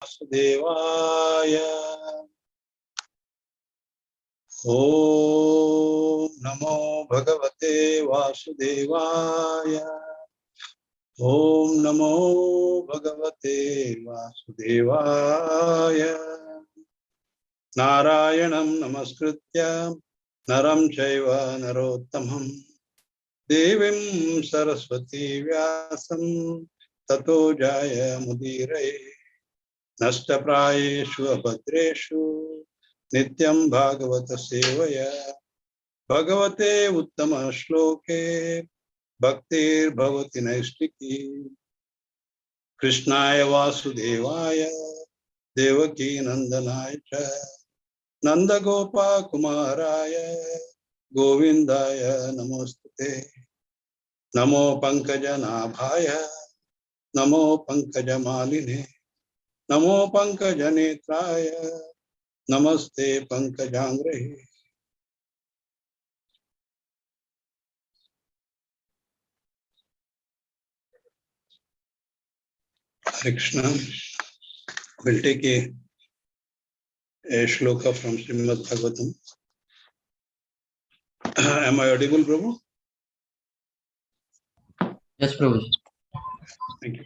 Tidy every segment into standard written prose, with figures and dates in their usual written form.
Vasudevaya. Om Namo Bhagavate Vasudevaya. Om Namo Bhagavate Vasudevaya. Narayanam Namaskritya Naram Chaiva Narottamam Devim Saraswati Vyasam Tato Jaya Mudire Nashtaprayeshu Abhadreshu Nityam Bhagavata Sevaya Bhagavate Uttama Shloke Bhaktir Bhavati Naistiki Krishnaya Vasudevaya Devaki Nandanaya Cha Nanda Gopa Kumaraya Govindaya Namostate Namo Pankaja Nabhaya Namo Pankaja Maline Namo Pankaja Netraya Namaste Pankajangrehi. Hare Krishna. We'll take a shloka from Srimad Bhagavatam. Am I audible, Prabhu? Yes, Prabhuji. Thank you.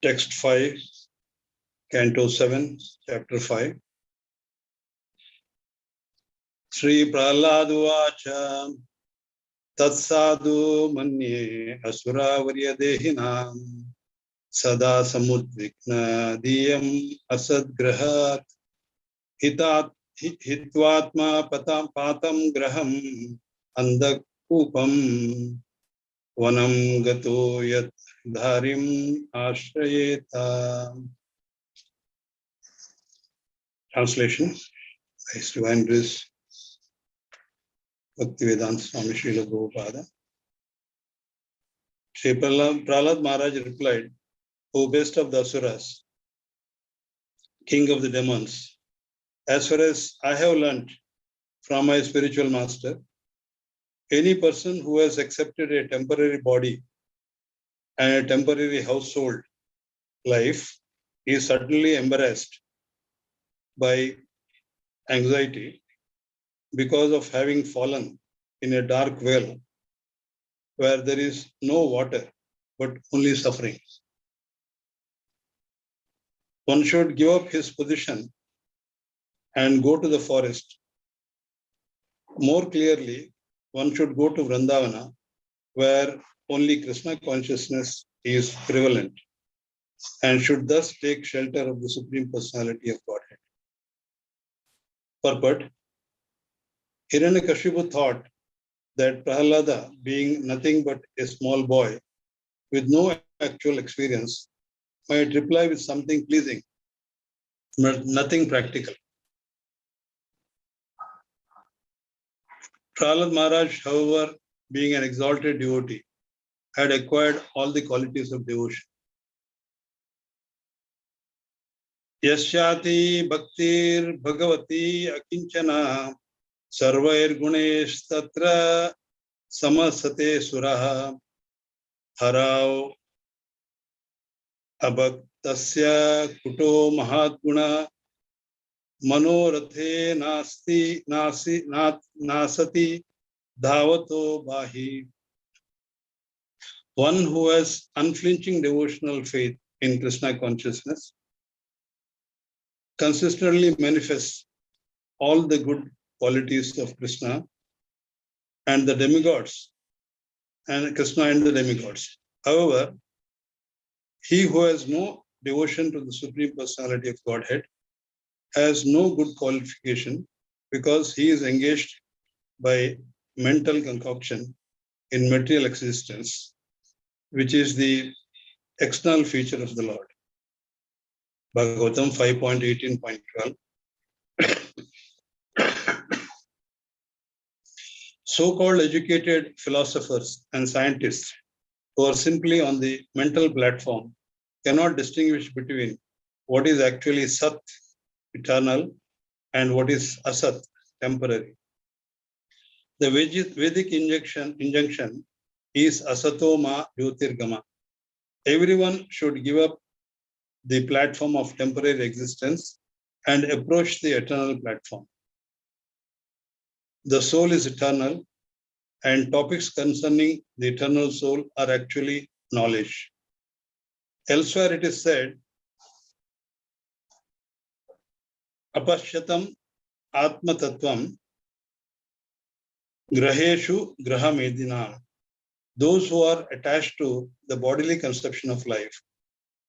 Text 5, Canto 7, Chapter 5. Sri Prahlad Vacha Tatsadu Manye Asura Varyadehinam Sada Samudvikna Diyam Asadgrahat Hitvatma Patam Graham Andakupam Vanam Gato Yat Dharim Ashrayeta. Translation by His Divine Grace Bhaktivedanta Swami Srila Prabhupada. Sri Prahlad Maharaj replied, O best of the Asuras, king of the demons, as far as I have learnt from my spiritual master, any person who has accepted a temporary body and a temporary household life is suddenly embarrassed by anxiety because of having fallen in a dark well where there is no water but only suffering. One should give up his position and go to the forest. More clearly, one should go to Vrindavana, where only Krishna consciousness is prevalent, and should thus take shelter of the Supreme Personality of Godhead. Purport: Hiranyakashipu thought that Prahlada, being nothing but a small boy with no actual experience, might reply with something pleasing, but nothing practical. Prahlad Maharaj, however, being an exalted devotee, had acquired all the qualities of devotion. Yasyati bhaktir bhagavati akinchana sarvair gunesh tatra samasate suraha harav abhaktasya kuto mahatguna manorathe nasati dhavato bahi. One who has unflinching devotional faith in Krishna consciousness consistently manifests all the good qualities of Krishna and the demigods, and Krishna and the demigods. However, he who has no devotion to the Supreme Personality of Godhead has no good qualification because he is engaged by mental concoction in material existence, which is the external feature of the Lord. Bhagavatam 5.18.12. So-called educated philosophers and scientists who are simply on the mental platform cannot distinguish between what is actually Sat, eternal, and what is Asat, temporary. The Vedic injunction is Asato Ma Jyotirgama. Everyone should give up the platform of temporary existence and approach the eternal platform. The soul is eternal, and topics concerning the eternal soul are actually knowledge. Elsewhere it is said, Apashyatam Atma Tattvam Graheshu Grahamedinam. Those who are attached to the bodily conception of life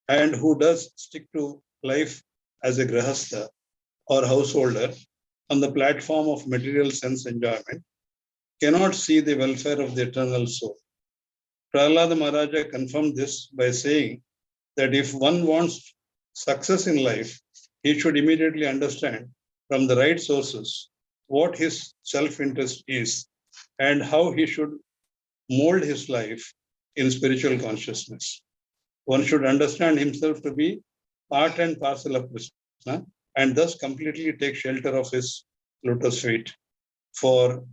and who does stick to life as a grahastha or householder on the platform of material sense enjoyment cannot see the welfare of the eternal soul. Prahlad Maharaja confirmed this by saying that if one wants success in life, he should immediately understand from the right sources what his self-interest is and how he should mold his life in spiritual consciousness. One should understand himself to be part and parcel of Krishna and thus completely take shelter of his lotus feet for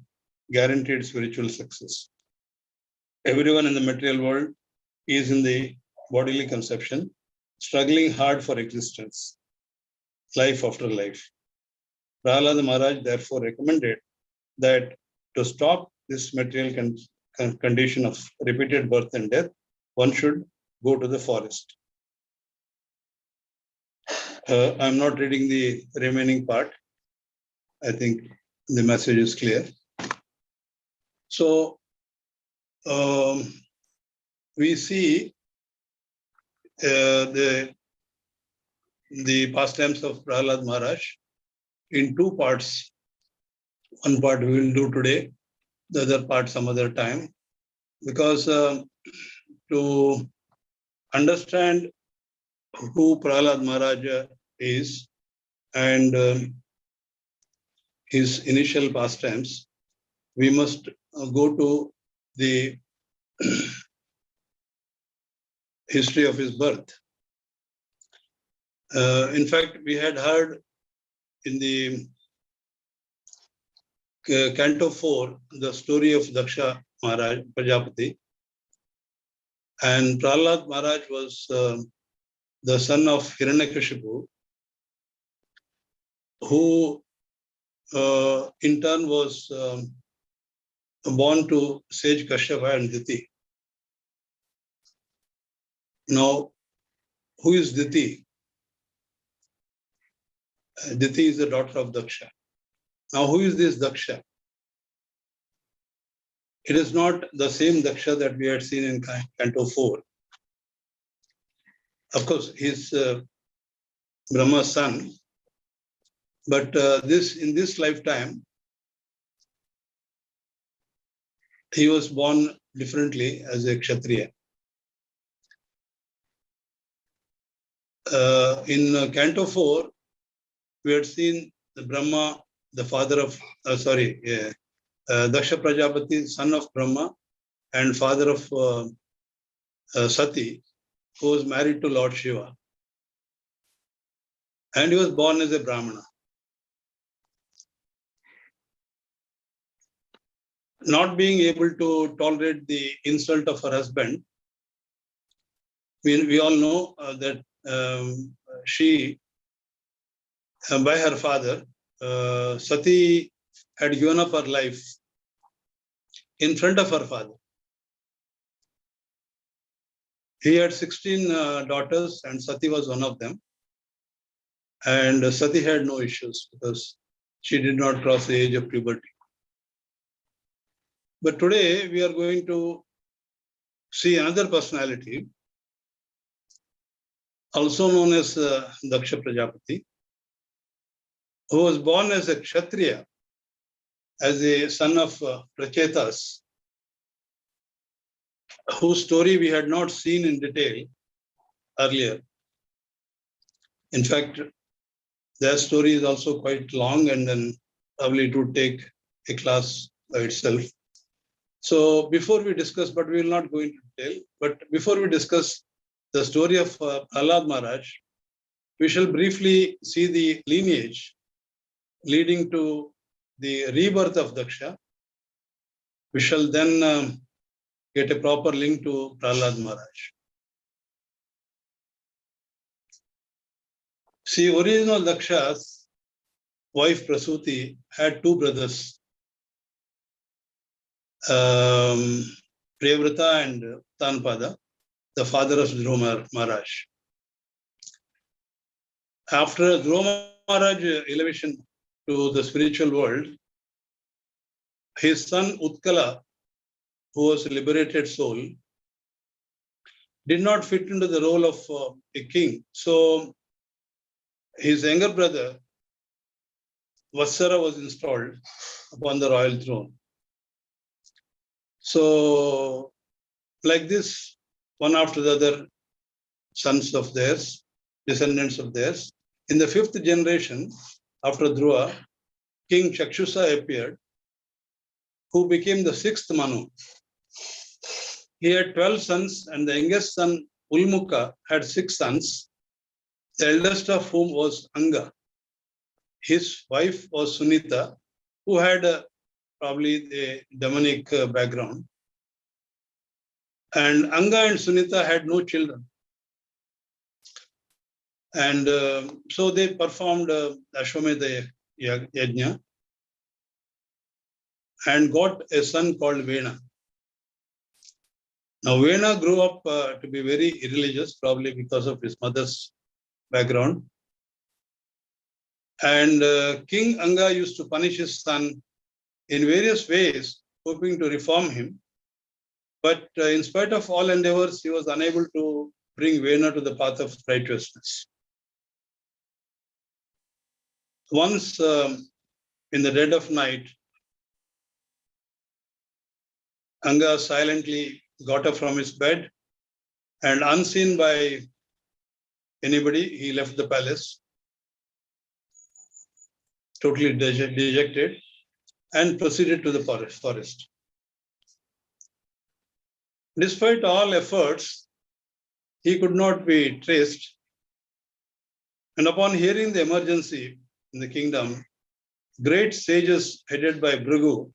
guaranteed spiritual success. Everyone in the material world is in the bodily conception, struggling hard for existence, life after life. Prahlad Maharaj therefore recommended that to stop this material condition of repeated birth and death, one should go to the forest. I'm not reading the remaining part. I think the message is clear. So we see the pastimes of Prahlad Maharaj in two parts. One part we will do today, the other part some other time, because to understand who Prahlad Maharaj is and his initial pastimes, we must go to the history of his birth. In fact, we had heard in the Canto 4 the story of Daksha Maharaj, Prajapati. And Prahlad Maharaj was the son of Hiranyakashipu, who in turn was born to sage Kashyapa and Diti. Now, who is Diti? Diti is the daughter of Daksha. Now, who is this Daksha? It is not the same Daksha that we had seen in Canto 4. Of course, he's Brahma's son, but in this lifetime, he was born differently as a Kshatriya. In Canto 4, we had seen the Brahma, the father of, Daksha Prajapati, son of Brahma and father of Sati, who was married to Lord Shiva. And he was born as a Brahmana. Not being able to tolerate the insult of her husband, we all know that she, by her father, Sati had given up her life in front of her father. He had 16 daughters and Sati was one of them. And Sati had no issues because she did not cross the age of puberty. But today we are going to see another personality, also known as Daksha Prajapati, who was born as a Kshatriya, as a son of Prachetas, whose story we had not seen in detail earlier. In fact, their story is also quite long and then probably it would take a class by itself. So before we discuss, but we will not go into detail, but before we discuss the story of Prahlad Maharaj, we shall briefly see the lineage leading to the rebirth of Daksha. We shall then get a proper link to Prahlad Maharaj. See, original Daksha's wife Prasuti had two brothers, Priyavrata and Tanpada, the father of Dhruva Maharaj. After Dhruva Maharaj elevation to the spiritual world, his son Utkala, who was a liberated soul, did not fit into the role of a king. So his younger brother, Vatsara, was installed upon the royal throne. So, like this, one after the other, sons of theirs, descendants of theirs. In the fifth generation, after Dhruva, King Chakshusa appeared, who became the sixth Manu. He had 12 sons, and the youngest son, Ulmukha, had 6 sons, the eldest of whom was Anga. His wife was Sunita, who had probably a demonic background. And Anga and Sunita had no children. And so they performed Ashwamedha Yajna and got a son called Vena. Now, Vena grew up to be very irreligious, probably because of his mother's background. And King Anga used to punish his son in various ways, hoping to reform him. But in spite of all endeavors, he was unable to bring Vena to the path of righteousness. Once, in the dead of night, Anga silently got up from his bed, and unseen by anybody, he left the palace, totally dejected, and proceeded to the forest. Despite all efforts, he could not be traced. And upon hearing the emergency in the kingdom, great sages headed by Bhrigu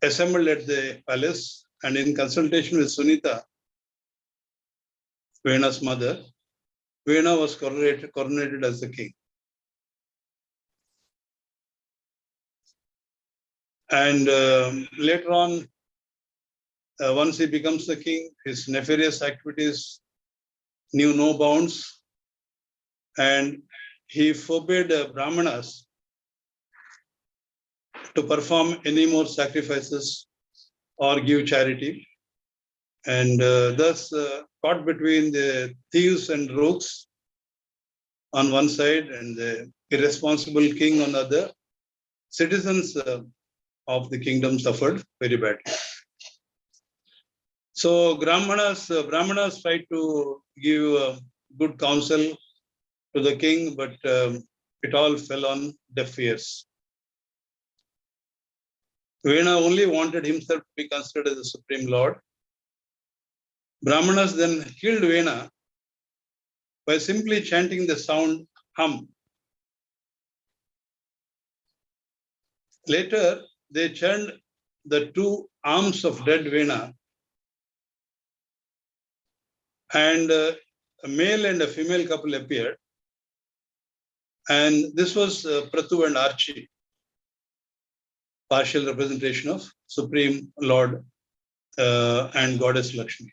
assembled at the palace, and in consultation with Sunita, Vena's mother, Vena was coronated as the king. And later on, once he becomes the king, his nefarious activities knew no bounds, and he forbade Brahmanas to perform any more sacrifices or give charity, and thus caught between the thieves and rogues on one side and the irresponsible king on the other, citizens of the kingdom suffered very badly. So Brahmanas tried to give good counsel to the king, but it all fell on deaf ears. Vena only wanted himself to be considered as the supreme lord. Brahmanas then killed Vena by simply chanting the sound hum. Later, they churned the 2 arms of dead Vena, and a male and a female couple appeared. And this was Pratu and Archie, partial representation of Supreme Lord and Goddess Lakshmi.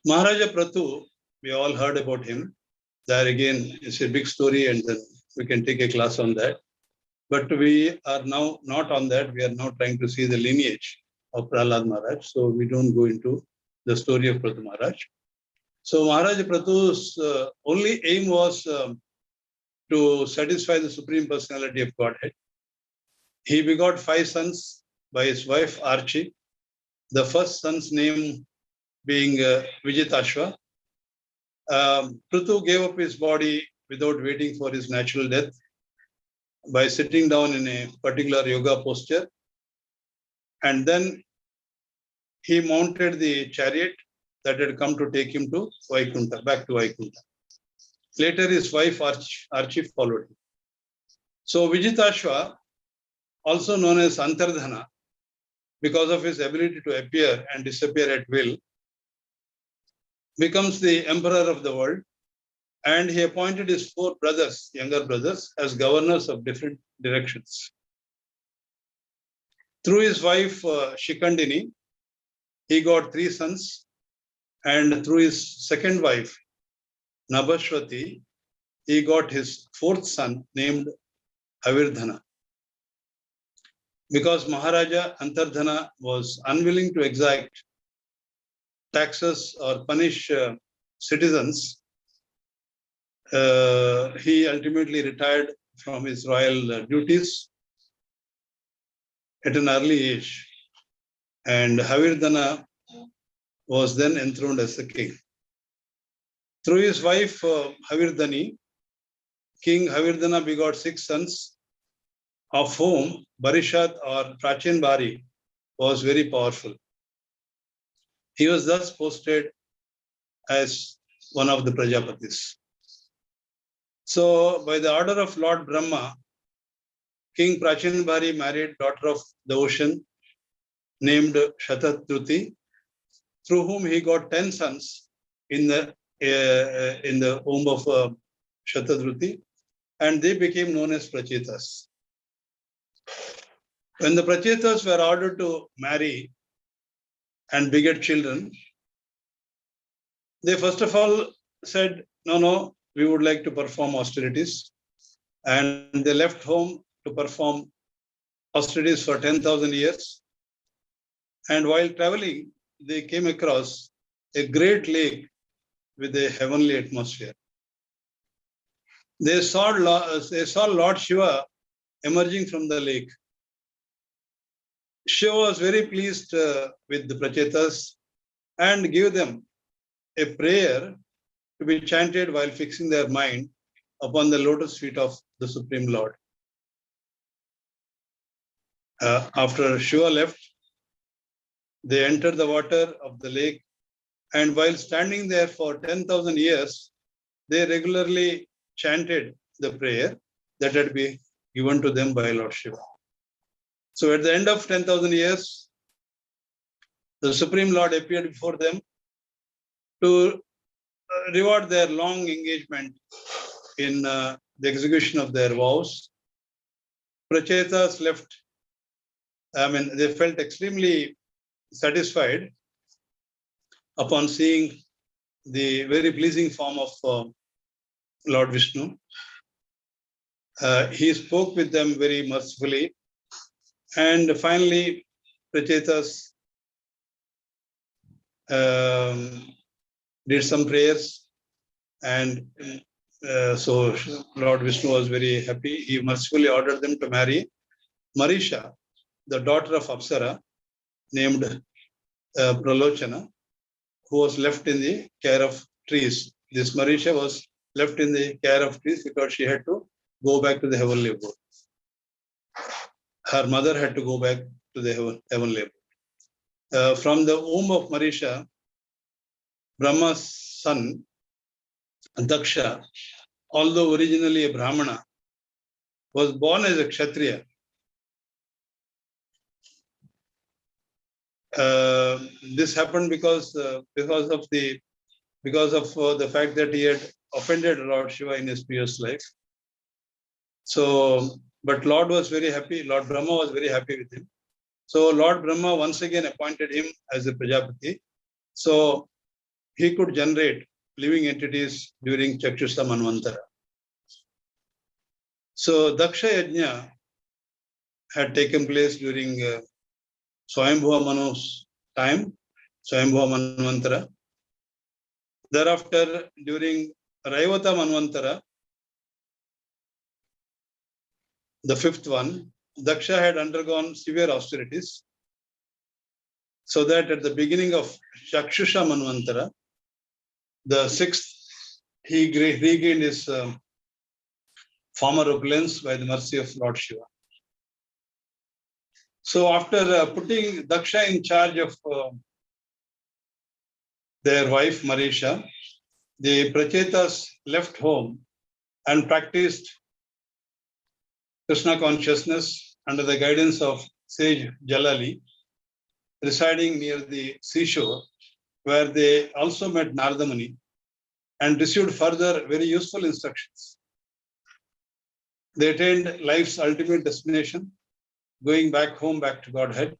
Maharaja Pratu, we all heard about him. There again, it's a big story, and then we can take a class on that. But we are now not on that. We are now trying to see the lineage of Prahlad Maharaj. So we don't go into the story of Pratu Maharaj. So Maharaja Pratu's only aim was to satisfy the Supreme Personality of Godhead. He begot 5 sons by his wife Archie. The first son's name being Vijitashva. Pratu gave up his body without waiting for his natural death by sitting down in a particular yoga posture. And then he mounted the chariot that had come to take him to Vaikunta, back to Vaikunta. Later, his wife Archie followed him. So Vijitashva, also known as Antardhana, because of his ability to appear and disappear at will, becomes the emperor of the world, and he appointed his 4 brothers, younger brothers, as governors of different directions. Through his wife Shikandini, he got 3 sons, and through his second wife, Nabhashwati, he got his 4th son named Havirdhana. Because Maharaja Antardhana was unwilling to exact taxes or punish citizens, he ultimately retired from his royal duties at an early age, and Havirdhana was then enthroned as the king. Through his wife Havirdhani, King Havirdhana begot 6 sons, of whom Barishat or Prachin Bari was very powerful. He was thus posted as one of the Prajapatis. So, by the order of Lord Brahma, King Prachin Bari married daughter of the ocean named Shatatruti, through whom he got 10 sons in the womb of Shatatruti, and they became known as Prachetas. When the Prachetas were ordered to marry and beget children, they first of all said, no, we would like to perform austerities. And they left home to perform austerities for 10,000 years. And while traveling, they came across a great lake with a heavenly atmosphere. They saw Lord Shiva emerging from the lake. Shiva was very pleased with the Prachetas and gave them a prayer to be chanted while fixing their mind upon the lotus feet of the Supreme Lord. After Shiva left, they entered the water of the lake, and while standing there for 10,000 years, they regularly chanted the prayer that had been given to them by Lord Shiva. So at the end of 10,000 years, the Supreme Lord appeared before them to reward their long engagement in the execution of their vows. Prachetas left, they felt extremely satisfied upon seeing the very pleasing form of Lord Vishnu. He spoke with them very mercifully, and finally Prachetas did some prayers, and so Lord Vishnu was very happy. He mercifully ordered them to marry Marisha, the daughter of Apsara, named Pralochana, who was left in the care of trees. This Marisha was left in the care of trees because she had to go back to the heavenly abode. Her mother had to go back to the heavenly abode. From the womb of Marisha, Brahma's son, Daksha, although originally a Brahmana, was born as a Kshatriya. This happened because of the fact that he had offended Lord Shiva in his previous life. So, but Lord was very happy. Lord Brahma was very happy with him. So Lord Brahma once again appointed him as a Prajapati. So he could generate living entities during Chakshusha Manvantara. So Daksha Yajna had taken place during Swayambhuva Manu's time, Swayambhuva Manvantara. Thereafter, during Raivata Manvantara, the 5th one, Daksha had undergone severe austerities, so that at the beginning of Chakshusha Manvantara, the 6th, he regained his former opulence by the mercy of Lord Shiva. So after putting Daksha in charge of their wife Marisha, the Prachetas left home and practiced Krishna consciousness under the guidance of sage Jalali. residing near the seashore, where they also met Narada Muni and received further very useful instructions. They attained life's ultimate destination, going back home, back to Godhead,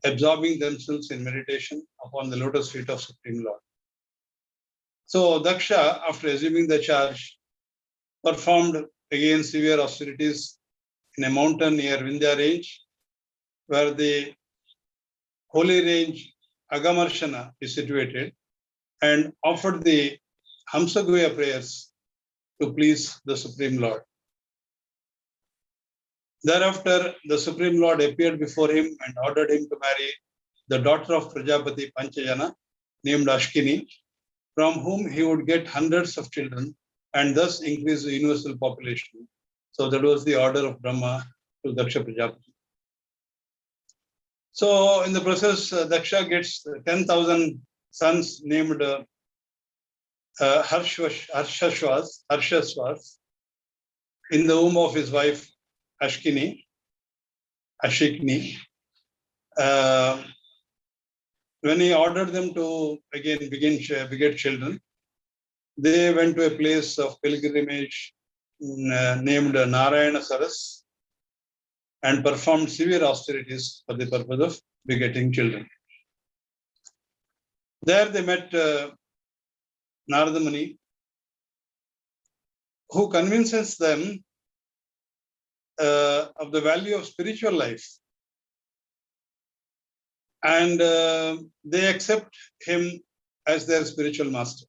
absorbing themselves in meditation upon the lotus feet of Supreme Lord. So Daksha, after assuming the charge, performed again severe austerities in a mountain near Vindhya range, where the holy range Agamarshana is situated, and offered the Hamsaguya prayers to please the Supreme Lord. Thereafter, the Supreme Lord appeared before him and ordered him to marry the daughter of Prajapati Panchajana, named Ashkini, from whom he would get hundreds of children and thus increase the universal population. So that was the order of Brahma to Daksha Prajapati. So in the process, Daksha gets 10,000 sons named Harshaswas in the womb of his wife Ashikni. When he ordered them to again beget children, they went to a place of pilgrimage named Narayana Saras and performed severe austerities for the purpose of begetting children. There they met Narada Muni, who convinces them of the value of spiritual life, and they accept him as their spiritual master.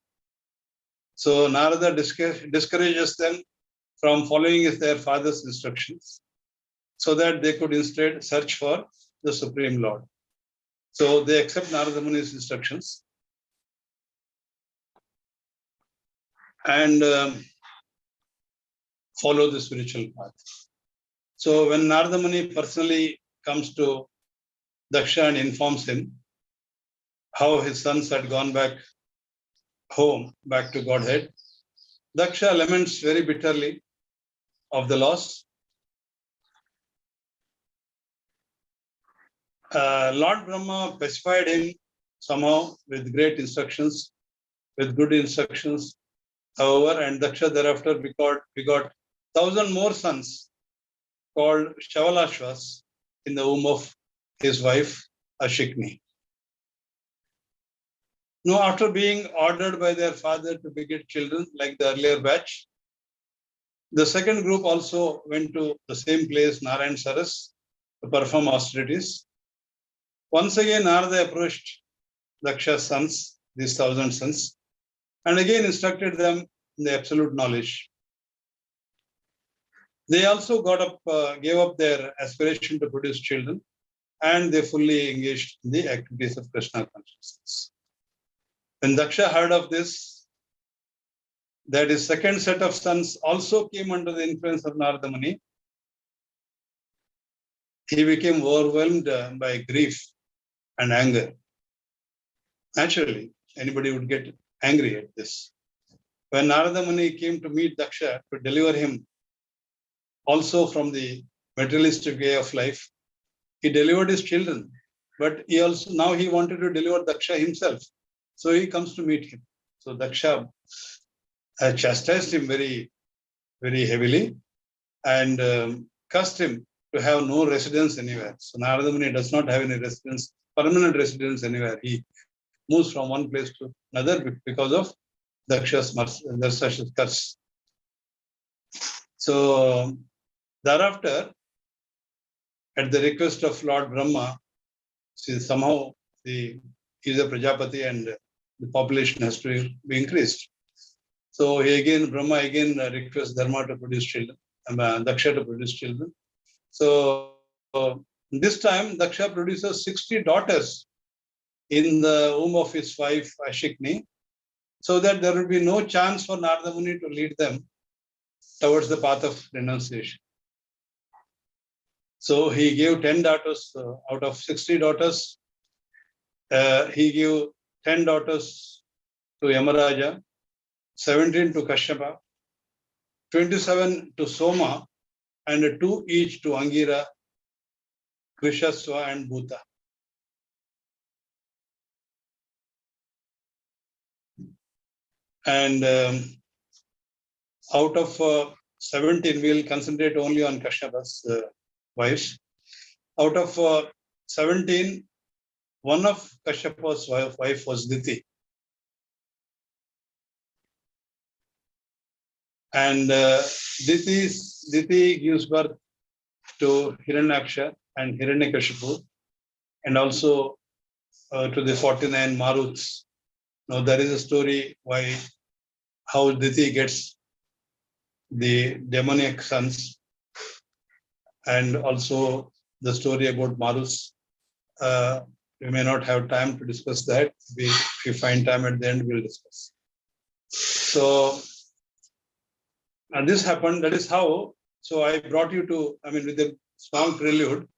So Narada discourages them from following their father's instructions, so that they could instead search for the Supreme Lord. So they accept Narada Muni's instructions and follow the spiritual path. So when Narada Muni personally comes to Daksha and informs him how his sons had gone back home, back to Godhead, Daksha laments very bitterly of the loss. Lord Brahma pacified him somehow with great instructions, with good instructions. However, and Daksha thereafter begot 1,000 more sons called Shavalashvas in the womb of his wife Ashikni. Now, after being ordered by their father to beget children like the earlier batch, the second group also went to the same place, Narayan Saras, to perform austerities. Once again, Narada approached Daksha's sons, these 1,000 sons, and again instructed them in the absolute knowledge. They also gave up their aspiration to produce children, and they fully engaged in the activities of Krishna consciousness. When Daksha heard of this, that his second set of sons also came under the influence of Narada Muni, he became overwhelmed by grief and anger. Naturally, anybody would get angry at this. When Narada Muni came to meet Daksha to deliver him also from the materialistic way of life, he delivered his children, but he wanted to deliver Daksha himself. So he comes to meet him. So Daksha chastised him very, very heavily and cursed him to have no residence anywhere. So Narada Muni does not have any residence, permanent residence anywhere. He moves from one place to another because of Daksha's curse. So thereafter, at the request of Lord Brahma, somehow he's a Prajapati and the population has to be increased. So Brahma again requests Dharma to produce children, Daksha to produce children. So this time Daksha produces 60 daughters in the womb of his wife Ashikni, so that there will be no chance for Narada Muni to lead them towards the path of renunciation. So he gave 10 daughters out of 60 daughters. He gave 10 daughters to Yamaraja, 17 to Kashyapa, 27 to Soma, and 2 each to Angira, Krishaswa, and Bhuta. And out of 17, we'll concentrate only on Kashyap's wives. Out of 17, one of Kashyap's wife was Diti. And Diti gives birth to Hiranyaksha and Hiranyakashipu, and also to the 49 Maruts. Now there is a story how Diti gets the demoniac sons, and also the story about Maruts. We may not have time to discuss that. If we find time at the end, we'll discuss. So, and this happened, that is how, so I brought you to, with a small prelude,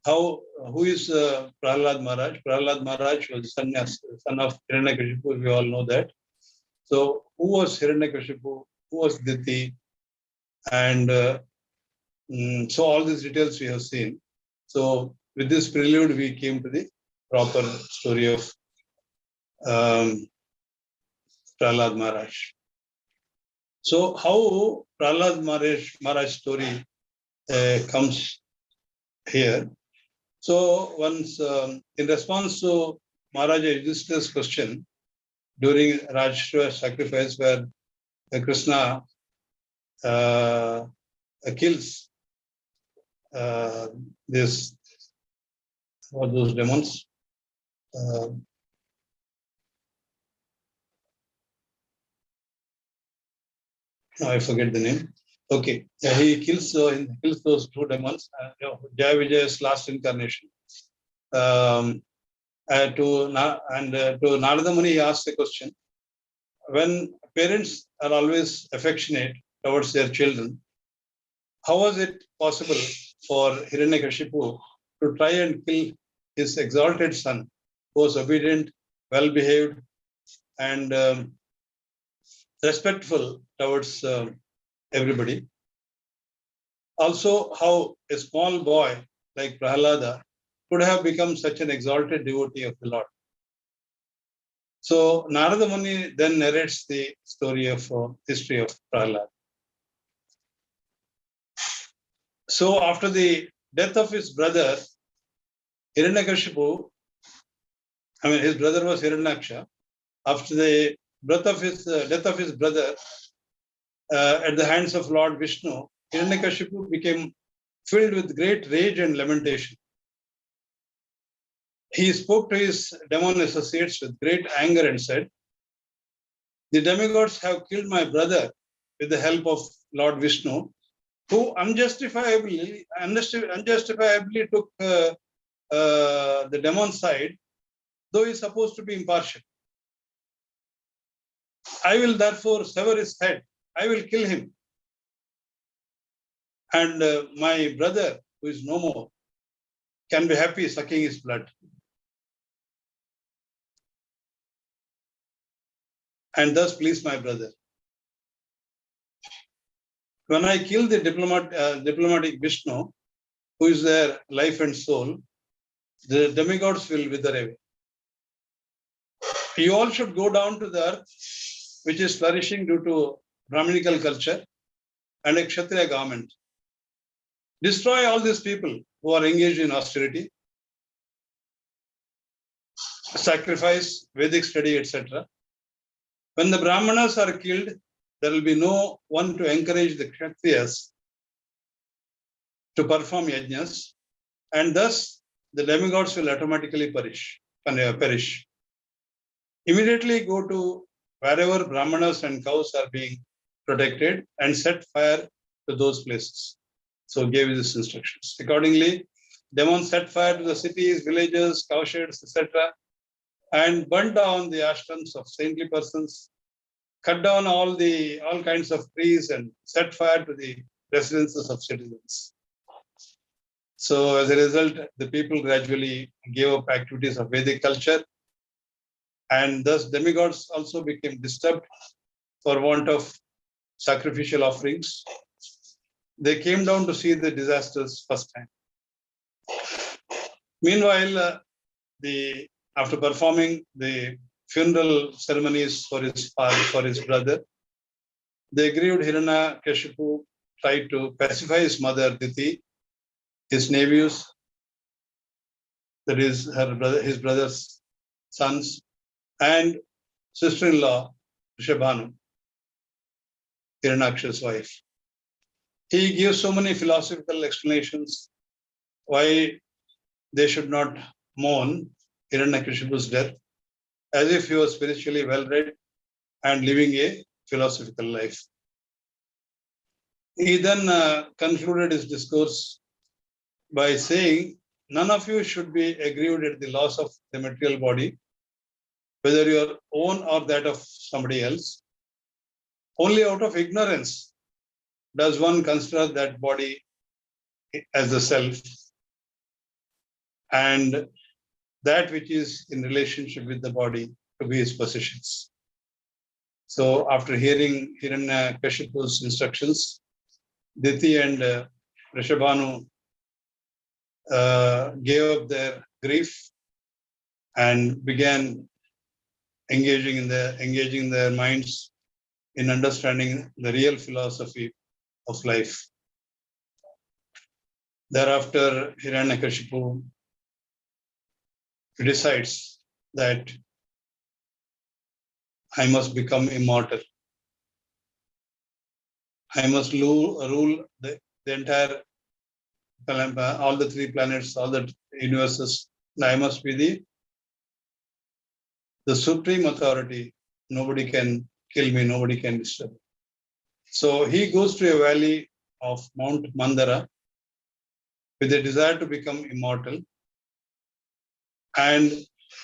who is Prahlad Maharaj? Prahlad Maharaj was son of Hiranyakashipu, we all know that. So, who was Hiranyakashipu? Who was Diti? And so all these details we have seen. So, with this prelude, we came to the proper story of Prahlad Maharaj. So, how Prahlad Maharaj story comes here? So, once in response to Maharaj Yudhishthira's question during Rajshura sacrifice, where Krishna kills those demons. I forget the name. Okay, he kills those two demons. Jaya Vijaya's last incarnation. To Narada Muni, he asked the question: when parents are always affectionate towards their children, how was it possible for Hiranyakashipu to try and kill his exalted son, who was obedient, well-behaved, and respectful towards everybody? Also, how a small boy like Prahlada could have become such an exalted devotee of the Lord. So Narada Muni then narrates the story of history of Prahlad. So after the death of his brother, Hiranyakashipu, his brother was Hiranyaksha. After the death of his brother at the hands of Lord Vishnu, Hiranyakashipu became filled with great rage and lamentation. He spoke to his demon associates with great anger and said, "The demigods have killed my brother with the help of Lord Vishnu, who unjustifiably took the demon side, though he is supposed to be impartial. I will therefore sever his head. I will kill him. And my brother, who is no more, can be happy sucking his blood. And thus please my brother. When I kill the diplomatic Vishnu, who is their life and soul, the demigods will wither away. You all should go down to the earth, which is flourishing due to Brahminical culture and a Kshatriya government. Destroy all these people who are engaged in austerity, sacrifice, Vedic study, etc. When the Brahmanas are killed, there will be no one to encourage the Kshatriyas to perform yajnas, and thus the demigods will automatically perish. Immediately go to wherever Brahmanas and cows are being protected and set fire to those places. So gave these instructions. Accordingly, demons set fire to the cities, villages, cowsheds, etc., and burnt down the ashrams of saintly persons, cut down all kinds of trees, and set fire to the residences of citizens. So as a result, the people gradually gave up activities of Vedic culture, and thus demigods also became disturbed for want of sacrificial offerings. They came down to see the disasters first time. Meanwhile, after performing the funeral ceremonies for his father, for his brother. The aggrieved Hiranyakashipu tried to pacify his mother Diti, his nephews, that is his brother's sons, and sister-in-law Rishabhanu, Hiranyaksha's wife. He gives so many philosophical explanations why they should not mourn Hiranyakashipu's death, as if he was spiritually well-read and living a philosophical life. He then concluded his discourse by saying, none of you should be aggrieved at the loss of the material body, whether your own or that of somebody else. Only out of ignorance does one consider that body as the self and that which is in relationship with the body to be his possessions. So after hearing Hiranyakashipu's instructions, Diti and Rishabhanu gave up their grief and began engaging their minds in understanding the real philosophy of life. Thereafter, Hiranyakashipu decides that I must become immortal. I must rule the entire, all the three planets, all the universes. I must be the supreme authority. Nobody can kill me, nobody can disturb me. So he goes to a valley of Mount Mandara with a desire to become immortal and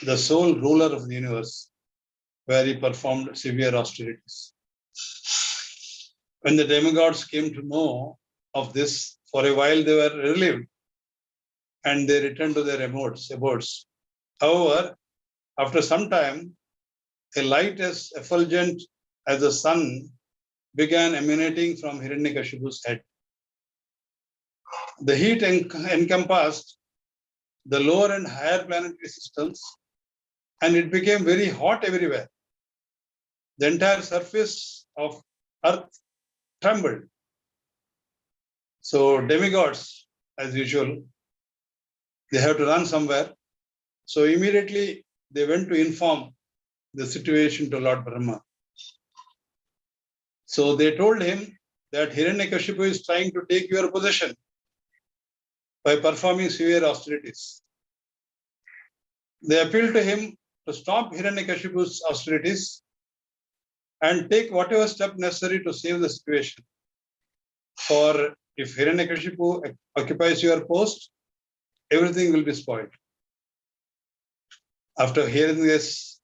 the sole ruler of the universe, where he performed severe austerities. When the demigods came to know of this, for a while they were relieved and they returned to their abodes. However, after some time, a light as effulgent as the sun began emanating from Hiranyakashipu's head. The heat encompassed the lower and higher planetary systems, and it became very hot everywhere. The entire surface of Earth trembled. So demigods, as usual, they have to run somewhere. So immediately they went to inform the situation to Lord Brahma. So they told him that Hiranyakashipu is trying to take your possession by performing severe austerities. They appealed to him to stop Hiranyakashipu's austerities and take whatever step necessary to save the situation. For if Hiranyakashipu occupies your post, everything will be spoiled. After hearing this,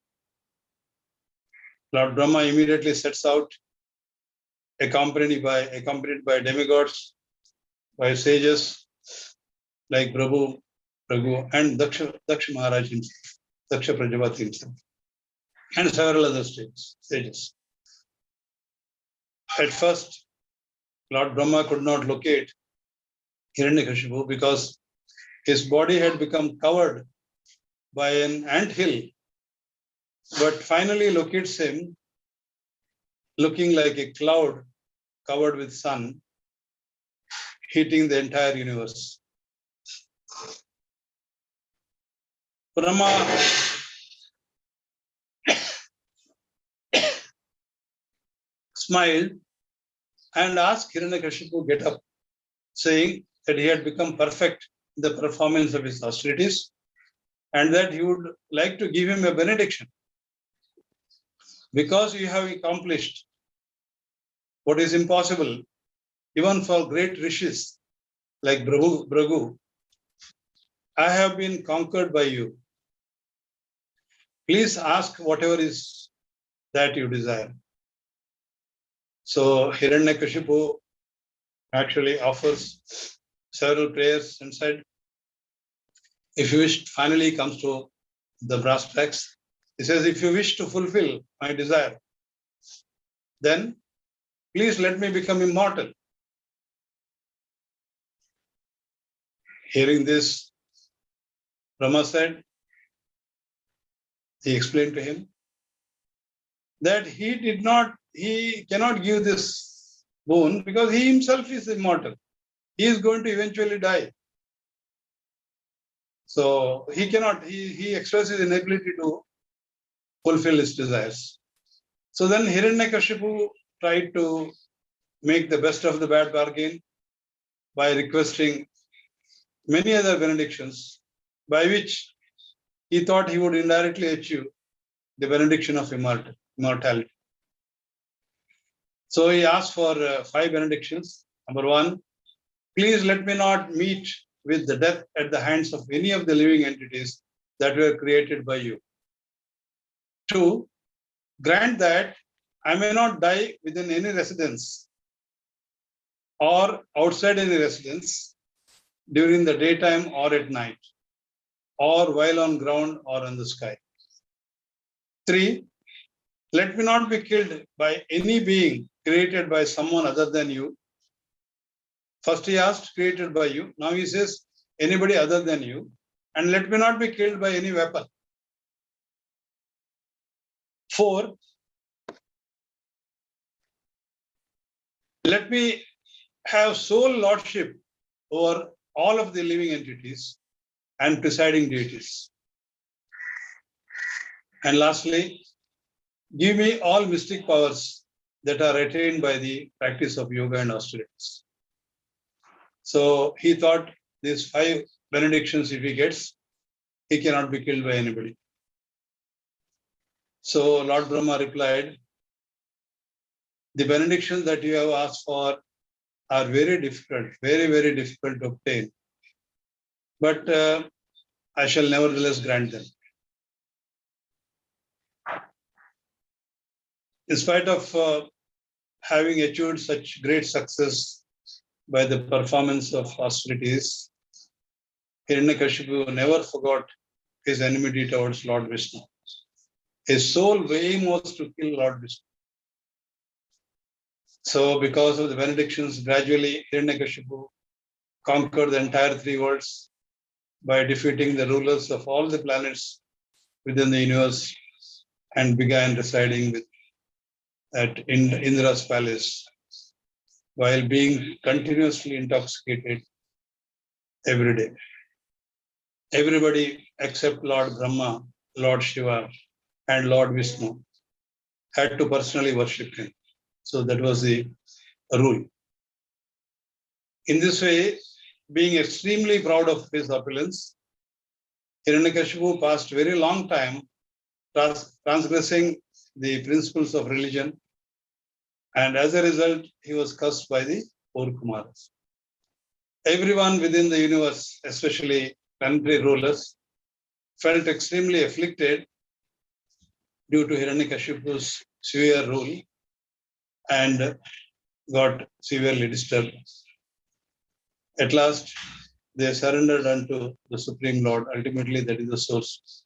Lord Brahma immediately sets out, accompanied by demigods, by sages like Prabhu, and Daksha Maharaj himself, Daksha Prajapati himself, and several other sages. At first, Lord Brahma could not locate Hiranyakashipu because his body had become covered by an anthill, but finally locates him looking like a cloud covered with sun, heating the entire universe. Brahma smiled and asked Hiranyakashipu to get up, saying that he had become perfect in the performance of his austerities and that he would like to give him a benediction. Because you have accomplished what is impossible, even for great rishis like Bhrigu, I have been conquered by you. Please ask whatever is that you desire. So Hiranyakashipu actually offers several prayers and said, if you wish, finally comes to the brass tacks. He says, if you wish to fulfill my desire, then please let me become immortal. Hearing this, Brahma said, he explained to him that he cannot give this boon because he himself is immortal. He is going to eventually die. So he cannot, he expresses inability to fulfill his desires. So then Hiranyakashipu tried to make the best of the bad bargain by requesting many other benedictions, by which he thought he would indirectly achieve the benediction of immortality. So he asked for 5 benedictions. Number 1, please let me not meet with the death at the hands of any of the living entities that were created by you. 2, grant that I may not die within any residence or outside any residence during the daytime or at night, or while on ground or in the sky. 3, let me not be killed by any being created by someone other than you. First he asked, created by you. Now he says, anybody other than you. And let me not be killed by any weapon. 4, let me have sole lordship over all of the living entities and presiding deities. And lastly, give me all mystic powers that are attained by the practice of yoga and austerities. So he thought these 5 benedictions, if he gets, he cannot be killed by anybody. So Lord Brahma replied, the benedictions that you have asked for are very difficult, very, very difficult to obtain. But I shall nevertheless grant them. In spite of having achieved such great success by the performance of austerities, Hiranyakashipu never forgot his enmity towards Lord Vishnu. His sole aim was to kill Lord Vishnu. So because of the benedictions, gradually Hiranyakashipu conquered the entire 3 worlds by defeating the rulers of all the planets within the universe and began residing at Indra's palace while being continuously intoxicated every day. Everybody except Lord Brahma, Lord Shiva, and Lord Vishnu had to personally worship him. So that was the rule. In this way, being extremely proud of his opulence, Hiranyakashipu passed very long time transgressing the principles of religion, and as a result, he was cursed by the 4 Kumaras. Everyone within the universe, especially country rulers, felt extremely afflicted due to Hiranyakashipu's severe rule and got severely disturbed. At last, they surrendered unto the Supreme Lord. Ultimately, that is the source.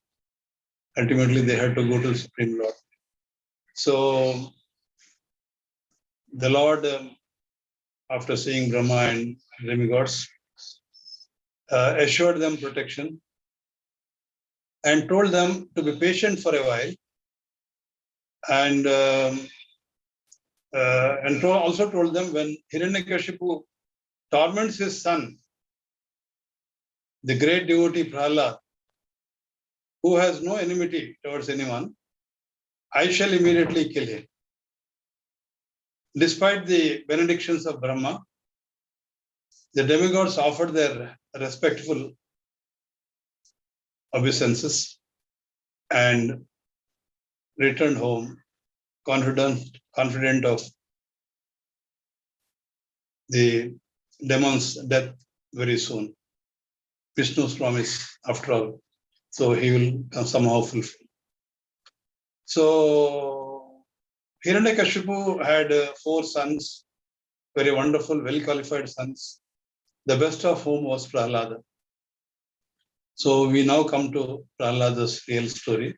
Ultimately, they had to go to the Supreme Lord. So, the Lord, after seeing Brahma and demigods, assured them protection and told them to be patient for a while, and also told them when Hiranyakashipu torments his son, the great devotee Prahlad, who has no enmity towards anyone, I shall immediately kill him. Despite the benedictions of Brahma, the demigods offered their respectful obeisances and returned home confident of the demon's death very soon. Vishnu's promise, after all. So he will somehow fulfill. So Hiranyakashipu had 4 sons, very wonderful, well-qualified sons, the best of whom was Prahlada. So we now come to Prahlada's real story.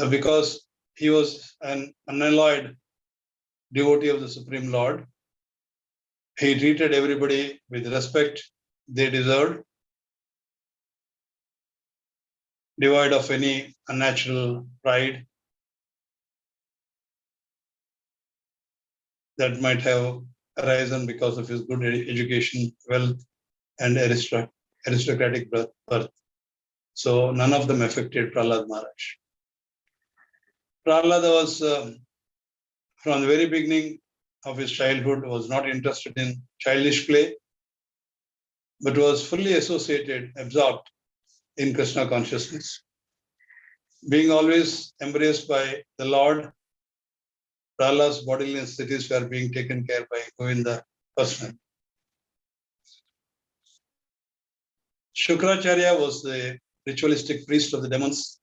Because he was an unalloyed devotee of the Supreme Lord, he treated everybody with respect they deserved, devoid of any unnatural pride that might have arisen because of his good education, wealth, and aristocratic birth. So none of them affected Prahlad Maharaj. Prahlad was, from the very beginning of his childhood, was not interested in childish play, but was fully associated, absorbed in Krishna consciousness. Being always embraced by the Lord, Prahlad's bodily necessities were being taken care by Govinda personally. Shukracharya was the ritualistic priest of the demons,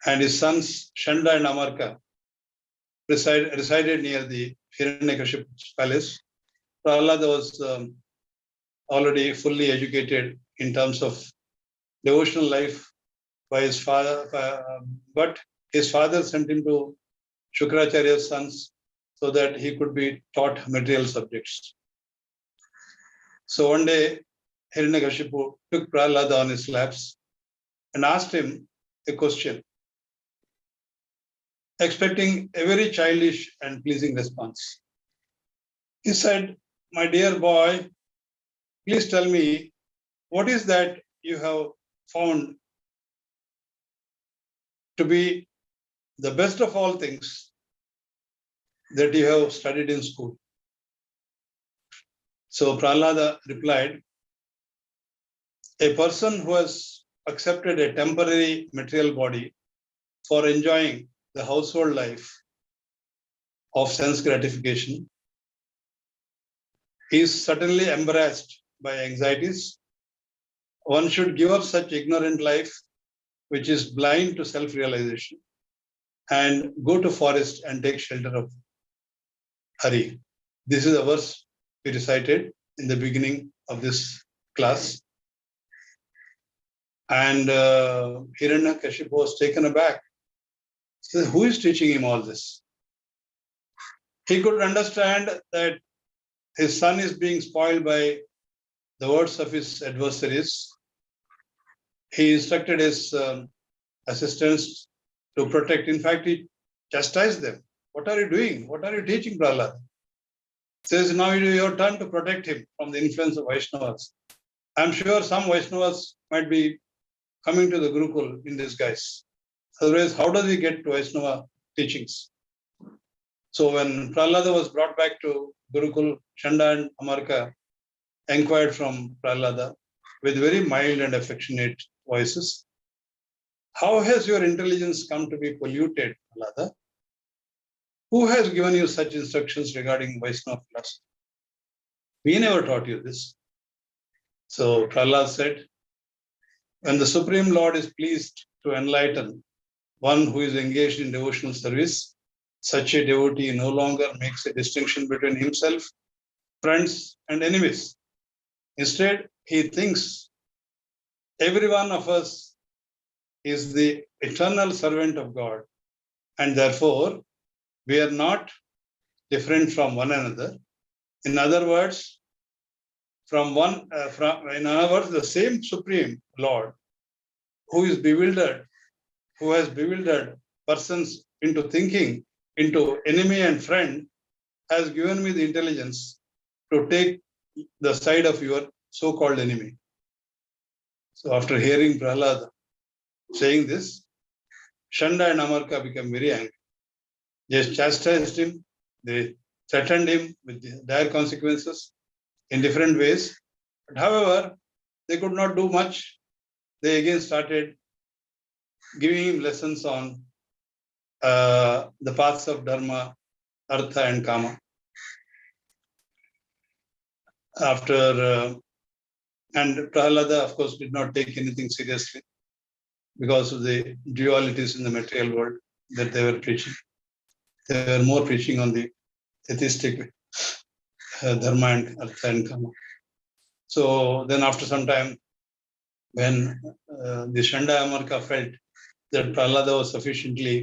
and his sons Shanda and Amarka resided near the Hiranyakashipu's palace. Prahlad was already fully educated in terms of devotional life by his father, but his father sent him to Shukracharya's sons so that he could be taught material subjects. So one day, Hiranyakashipu took Prahlad on his laps and asked him a question, expecting a very childish and pleasing response. He said, "My dear boy, please tell me, what is that you have found to be the best of all things that you have studied in school?" So Prahlada replied, "A person who has accepted a temporary material body for enjoying the household life of sense gratification is certainly embarrassed by anxieties. One should give up such ignorant life, which is blind to self-realization, and go to forest and take shelter of Hari." This is a verse we recited in the beginning of this class. And Hiranyakashipu was taken aback. So who is teaching him all this? He could understand that his son is being spoiled by the words of his adversaries. He instructed his assistants to protect. In fact, he chastised them. "What are you doing? What are you teaching, Prahlad?" Says, "Now it is your turn to protect him from the influence of Vaishnavas." I'm sure some Vaishnavas might be coming to the Gurukul in disguise. Otherwise, how does he get to Vaishnava teachings? So when Prahlada was brought back to Gurukul, Chanda and Amarka inquired from Prahlada with very mild and affectionate voices, "How has your intelligence come to be polluted, Prahlada? Who has given you such instructions regarding Vaishnava philosophy? We never taught you this." So Prahlad said, "When the Supreme Lord is pleased to enlighten one who is engaged in devotional service, such a devotee no longer makes a distinction between himself, friends, and enemies. Instead, he thinks every one of us is the eternal servant of God, and therefore we are not different from one another. In other words, the same Supreme Lord who has bewildered persons into thinking into enemy and friend has given me the intelligence to take the side of your so-called enemy." So after hearing Prahlad saying this, Shanda and Amarka became very angry. They chastised him, they threatened him with dire consequences in different ways. But however, they could not do much. They again started giving him lessons on the paths of Dharma, Artha, and Kama. And Prahlada, of course, did not take anything seriously because of the dualities in the material world that they were preaching. They were more preaching on the atheistic Dharma and Artha and Kama. So then after some time, when the Shanda Amarka felt that Prahlada was sufficiently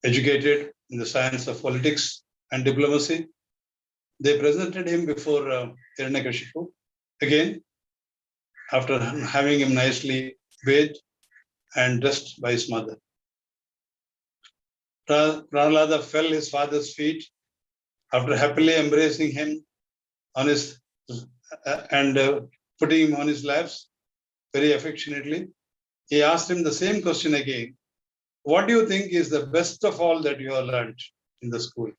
educated in the science of politics and diplomacy, they presented him before Hiranyakashipu. Again, after having him nicely bathed and dressed by his mother. Prahlada fell at his father's feet After happily embracing him on his and putting him on his laps very affectionately, he asked him the same question again. What do you think is the best of all that you have learned in the school?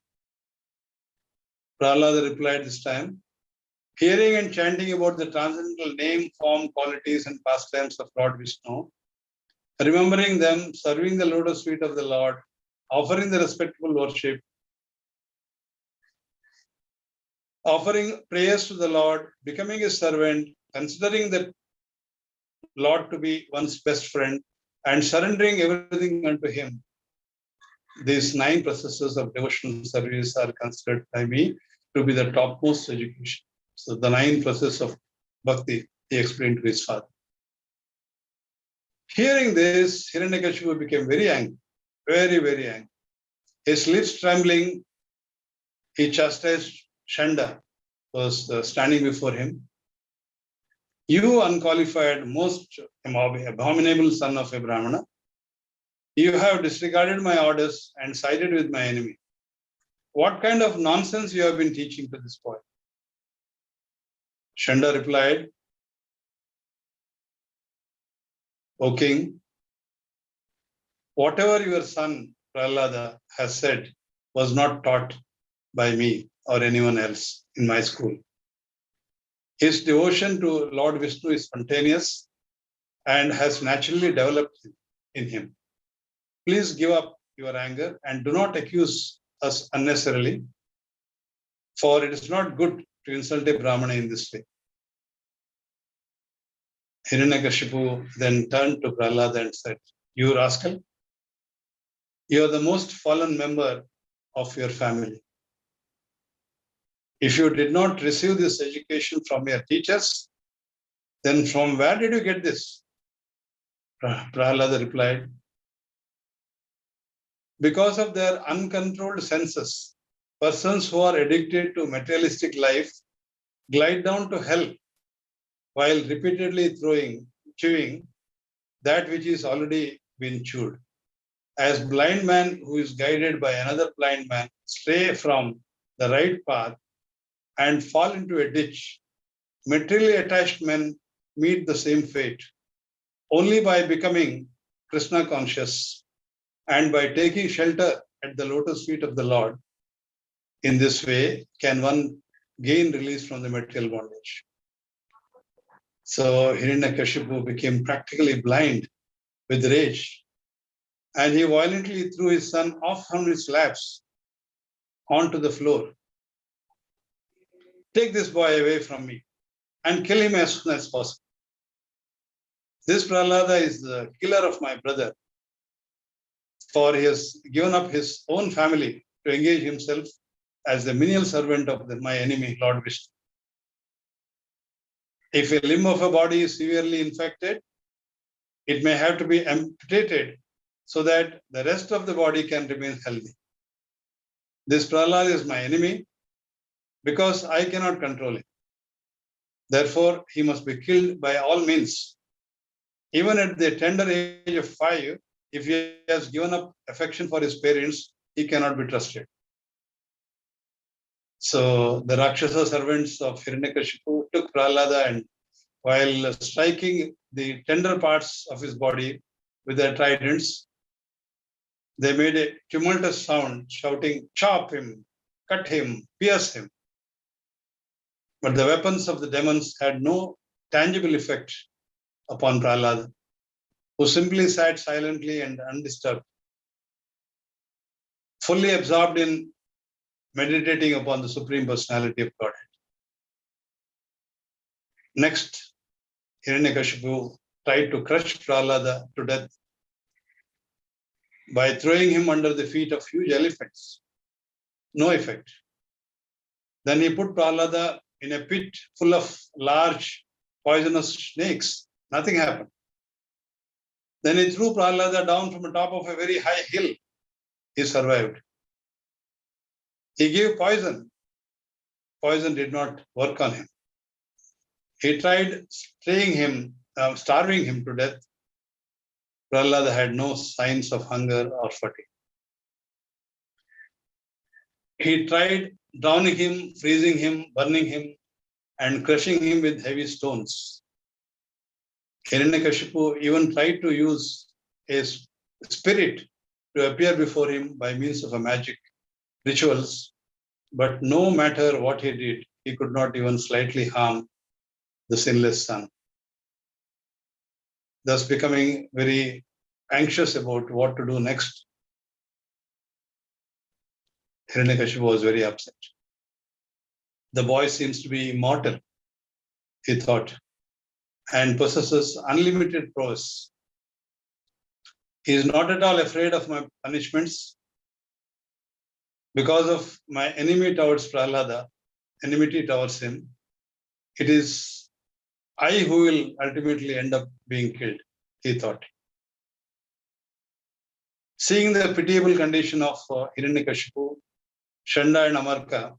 Prahlad replied this time, hearing and chanting about the transcendental name, form, qualities, and pastimes of Lord Vishnu, remembering them, serving the lotus feet of the Lord, offering the respectful worship, offering prayers to the Lord, becoming his servant, considering the Lord to be one's best friend, and surrendering everything unto him. These 9 processes of devotional service are considered by me to be the topmost education. So the 9 processes of bhakti, he explained to his father. Hearing this, Hiranyakashipu became very angry, very, very angry. His lips trembling, he chastised Shanda, who was standing before him. You unqualified, most abominable son of a Brahmana, you have disregarded my orders and sided with my enemy. What kind of nonsense you have been teaching to this boy? Shanda replied, O king, whatever your son Prahlada has said was not taught by me or anyone else in my school. His devotion to Lord Vishnu is spontaneous and has naturally developed in him. Please give up your anger and do not accuse us unnecessarily, for it is not good to insult a Brahmana in this way. Hiranyakashipu then turned to Prahlad and said, You rascal, you are the most fallen member of your family. If you did not receive this education from your teachers, then from where did you get this? Prahlad replied, because of their uncontrolled senses, persons who are addicted to materialistic life glide down to hell while repeatedly chewing that which is already been chewed. As blind man who is guided by another blind man stray from the right path and fall into a ditch, materially attached men meet the same fate. Only by becoming Krishna conscious and by taking shelter at the lotus feet of the Lord, in this way can one gain release from the material bondage. So Hiranyakashipu became practically blind with rage, and he violently threw his son off from his laps onto the floor. Take this boy away from me and kill him as soon as possible. This Prahlada is the killer of my brother, for he has given up his own family to engage himself as the menial servant of my enemy, Lord Vishnu. If a limb of a body is severely infected, it may have to be amputated so that the rest of the body can remain healthy. This Prahlad is my enemy because I cannot control him. Therefore, he must be killed by all means. Even at the tender age of 5, if he has given up affection for his parents, he cannot be trusted. So the Rakshasa servants of Hiranyakashipu took Prahlada and while striking the tender parts of his body with their tridents, they made a tumultuous sound, shouting, chop him, cut him, pierce him. But the weapons of the demons had no tangible effect upon Prahlada, who simply sat silently and undisturbed, fully absorbed in meditating upon the Supreme Personality of Godhead. Next, Hiranyakashipu tried to crush Prahlada to death by throwing him under the feet of huge elephants. No effect. Then he put Prahlada in a pit full of large poisonous snakes. Nothing happened. Then he threw Prahlada down from the top of a very high hill. He survived. He gave poison. Poison did not work on him. He tried starving him to death. Prahlada had no signs of hunger or fatigue. He tried drowning him, freezing him, burning him, and crushing him with heavy stones. Hiranyakashipu even tried to use a spirit to appear before him by means of a magic rituals, but no matter what he did, he could not even slightly harm the sinless son. Thus becoming very anxious about what to do next, Hiranyakashipu was very upset. The boy seems to be immortal, he thought, and possesses unlimited prowess. He is not at all afraid of my punishments because of my enemy towards Prahlada, enmity towards him. It is I who will ultimately end up being killed, he thought. Seeing the pitiable condition of Hiranyakashipu, Shanda and Amarka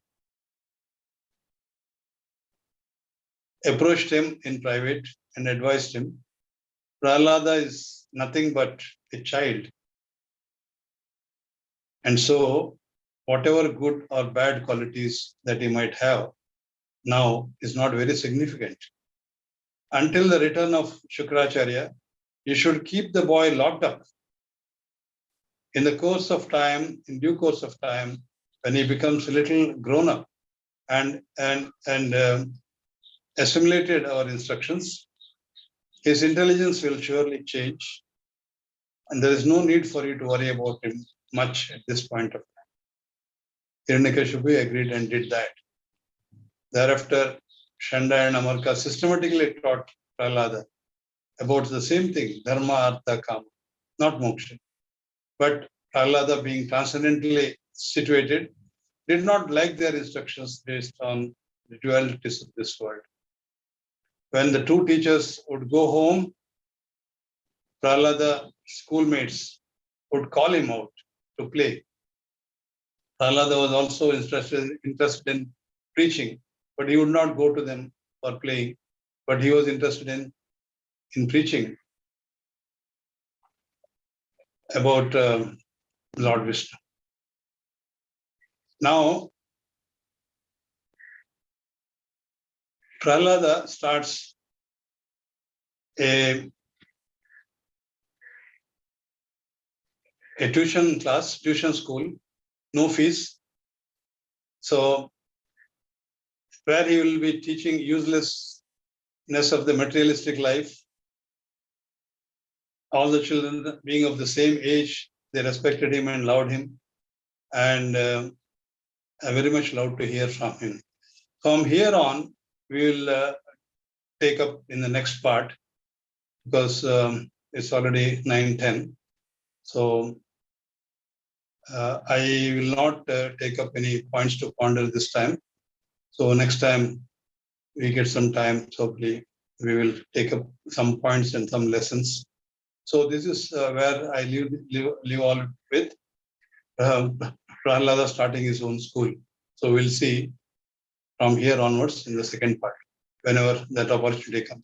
approached him in private and advised him, Prahlada is nothing but a child. And so, whatever good or bad qualities that he might have now is not very significant. Until the return of Shukracharya, you should keep the boy locked up. In the course of time, in due course of time, when he becomes a little grown up and assimilated our instructions, his intelligence will surely change. And there is no need for you to worry about him much at this point of time. Hiranyakashipu agreed and did that. Thereafter, Shanda and Amarka systematically taught Prahlada about the same thing, dharma, artha, kama, not moksha. But Prahlada, being transcendently situated, did not like their instructions based on the dualities of this world. When the two teachers would go home, Prahlada schoolmates would call him out to play. Prahlada was also interested in preaching, but he would not go to them for playing, but he was interested in preaching about Lord Vishnu. Now, Prahlada starts a tuition class, tuition school, no fees. So, where he will be teaching uselessness of the materialistic life. All the children being of the same age, they respected him and loved him, and I very much love to hear from him. From here on, we will take up in the next part, because it's already 9:10. So I will not take up any points to ponder this time. So next time we get some time, so we will take up some points and some lessons. So this is where I leave all with Prahlada starting his own school. So we'll see from here onwards in the second part, whenever that opportunity comes.